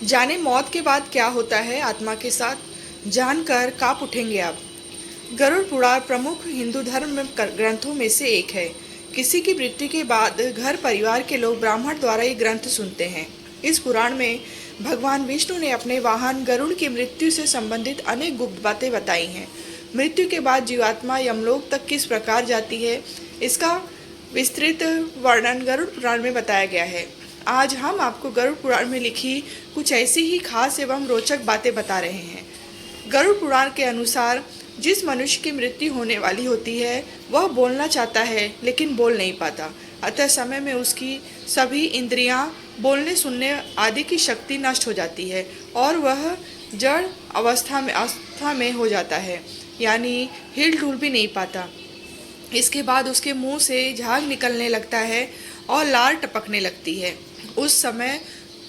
जाने मौत के बाद क्या होता है आत्मा के साथ, जानकर कांप उठेंगे आप। गरुड़ पुराण प्रमुख हिंदू धर्म ग्रंथों में से एक है। किसी की मृत्यु के बाद घर परिवार के लोग ब्राह्मण द्वारा ये ग्रंथ सुनते हैं। इस पुराण में भगवान विष्णु ने अपने वाहन गरुड़ की मृत्यु से संबंधित अनेक गुप्त बातें बताई हैं। मृत्यु के बाद जीवात्मा यमलोक तक किस प्रकार जाती है, इसका विस्तृत वर्णन गरुड़ पुराण में बताया गया है। आज हम आपको गरुड़ पुराण में लिखी कुछ ऐसी ही खास एवं रोचक बातें बता रहे हैं। गरुड़ पुराण के अनुसार जिस मनुष्य की मृत्यु होने वाली होती है वह बोलना चाहता है लेकिन बोल नहीं पाता। अतः समय में उसकी सभी इंद्रियां, बोलने सुनने आदि की शक्ति नष्ट हो जाती है और वह जड़ अवस्था में हो जाता है, यानी हिल डुल भी नहीं पाता। इसके बाद उसके मुंह से झाग निकलने लगता है और लार टपकने लगती है। उस समय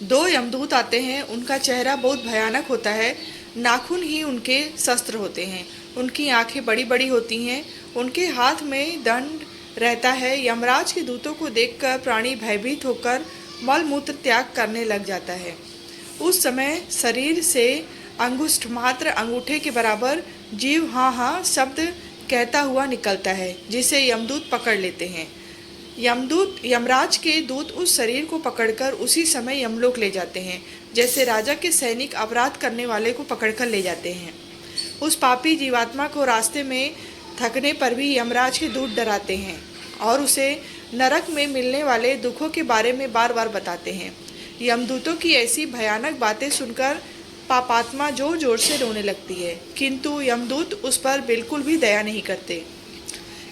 दो यमदूत आते हैं। उनका चेहरा बहुत भयानक होता है। नाखून ही उनके शस्त्र होते हैं। उनकी आंखें बड़ी बड़ी होती हैं। उनके हाथ में दंड रहता है। यमराज के दूतों को देखकर प्राणी भयभीत होकर मल मूत्र त्याग करने लग जाता है। उस समय शरीर से अंगुष्ठ मात्र अंगूठे के बराबर जीव हाँ हाँ शब्द कहता हुआ निकलता है, जिसे यमदूत पकड़ लेते हैं। यमराज के दूत उस शरीर को पकड़कर उसी समय यमलोक ले जाते हैं, जैसे राजा के सैनिक अपराध करने वाले को पकड़कर ले जाते हैं। उस पापी जीवात्मा को रास्ते में थकने पर भी यमराज के दूत डराते हैं और उसे नरक में मिलने वाले दुखों के बारे में बार बार बताते हैं। यमदूतों की ऐसी भयानक बातें सुनकर पापात्मा जोर जोर से रोने लगती है, किंतु यमदूत उस पर बिल्कुल भी दया नहीं करते।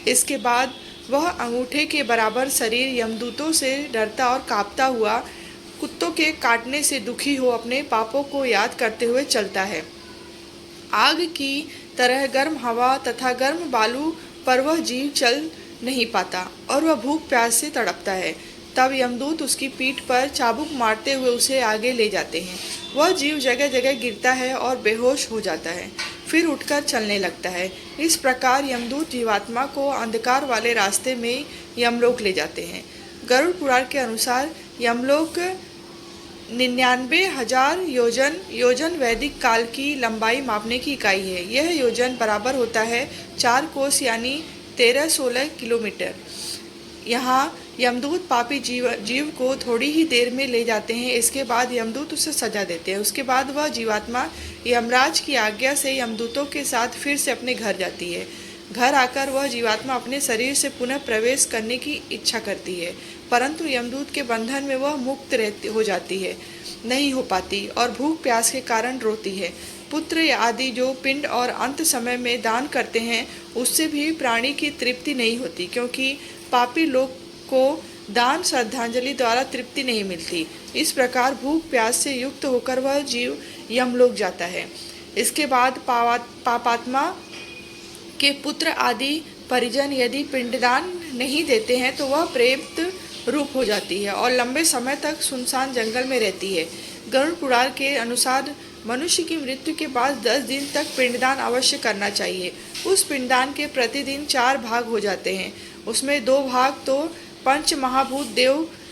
इसके बाद वह अंगूठे के बराबर शरीर यमदूतों से डरता और कांपता हुआ कुत्तों के काटने से दुखी हो अपने पापों को याद करते हुए चलता है। आग की तरह गर्म हवा तथा गर्म बालू पर वह जीव चल नहीं पाता और वह भूख प्यास से तड़पता है। तब यमदूत उसकी पीठ पर चाबुक मारते हुए उसे आगे ले जाते हैं। वह जीव जगह जगह गिरता है और बेहोश हो जाता है, फिर उठकर चलने लगता है। इस प्रकार यमदूत जीवात्मा को अंधकार वाले रास्ते में यमलोक ले जाते हैं। गरुड़ पुराण के अनुसार यमलोक 99,000 योजन वैदिक काल की लंबाई मापने की इकाई है। यह योजन बराबर होता है 4 कोस यानी 13-16 किलोमीटर। यहाँ यमदूत पापी जीव को थोड़ी ही देर में ले जाते हैं। इसके बाद यमदूत उसे सजा देते हैं। उसके बाद वह जीवात्मा यमराज की आज्ञा से यमदूतों के साथ फिर से अपने घर जाती है। घर आकर वह जीवात्मा अपने शरीर से पुनः प्रवेश करने की इच्छा करती है, परंतु यमदूत के बंधन में वह मुक्त हो जाती है, नहीं हो पाती और भूख प्यास के कारण रोती है। पुत्र आदि जो पिंड और अंत समय में दान करते हैं उससे भी प्राणी की तृप्ति नहीं होती, क्योंकि पापी लोग को दान श्रद्धांजलि द्वारा तृप्ति नहीं मिलती। इस प्रकार भूख प्यास से युक्त होकर वह जीव यमलोक जाता है। इसके बाद पापात्मा के पुत्र आदि परिजन यदि पिंडदान नहीं देते हैं तो वह प्रेत रूप हो जाती है और लंबे समय तक सुनसान जंगल में रहती है। गरुड़ पुराण के अनुसार मनुष्य की मृत्यु के बाद 10 दिन तक पिंडदान अवश्य करना चाहिए। उस पिंडदान के प्रतिदिन 4 भाग हो जाते हैं। उसमें 2 भाग तो पंच महाभूत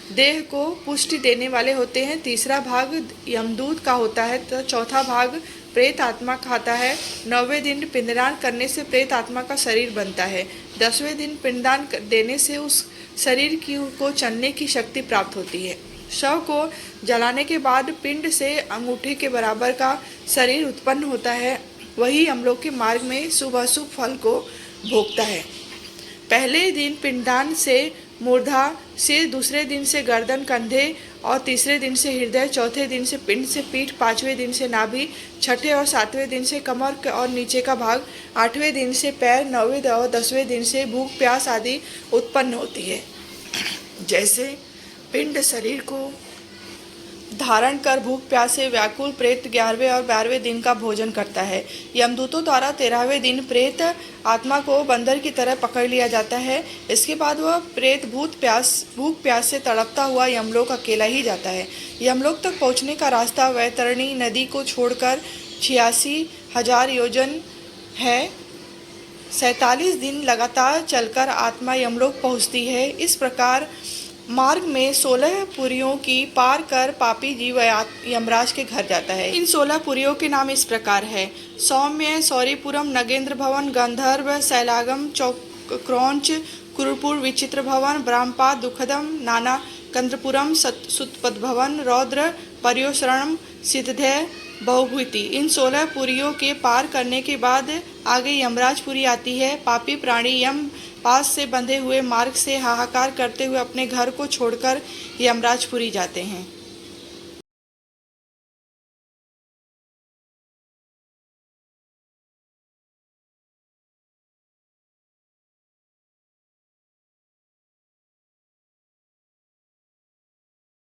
देह को पुष्टि देने वाले होते हैं, तीसरा भाग यमदूत का होता है तो चौथा भाग प्रेत आत्मा खाता है। 9वें दिन पिंडदान करने से प्रेत आत्मा का शरीर बनता है। 10वें दिन पिंडदान देने से उस शरीर को चलने की शक्ति प्राप्त होती है। शव को जलाने के बाद पिंड से अंगूठे के बराबर का शरीर उत्पन्न होता है। वही यमलोक के मार्ग में शुभ अशुभ फल को भोगता है। पहले दिन पिंडदान से मूर्धा सिर, दूसरे दिन से गर्दन कंधे और तीसरे दिन से हृदय, चौथे दिन से पिंड से पीठ, 5वें दिन से नाभि, छठे और 7वें दिन से कमर और नीचे का भाग, 8वें दिन से पैर, 9वें और 10वें दिन से भूख प्यास आदि उत्पन्न होती है। जैसे पिंड शरीर को धारण कर भूख प्यास से व्याकुल प्रेत 11वें और 12वें दिन का भोजन करता है। यमदूतों द्वारा 13वें दिन प्रेत आत्मा को बंदर की तरह पकड़ लिया जाता है। इसके बाद वह प्रेत भूख प्यास से तड़पता हुआ यमलोक अकेला ही जाता है। यमलोक तक पहुंचने का रास्ता वैतरणी नदी को छोड़कर 86,000 योजन है। 47 दिन लगातार चलकर आत्मा यमलोक पहुंचती है। इस प्रकार मार्ग में 16 पुरियों की पार कर पापी जीव यमराज के घर जाता है। इन 16 पुरियों के नाम इस प्रकार है: सौम्य, सौरीपुरम, नगेंद्र भवन, गंधर्व, शैलागम, क्रौंच, कुरुपुर, विचित्र भवन, ब्रह्मपाद, दुखदम, नाना कंद्रपुरम, सुतपद भवन, रौद्र, पर्योशरणम, सिद्धेय, बहुभूति। इन 16 पुरियों के पार करने के बाद आगे यमराजपुरी आती है। पापी प्राणी यम पास से बंधे हुए मार्ग से हाहाकार करते हुए अपने घर को छोड़कर यमराजपुरी जाते हैं।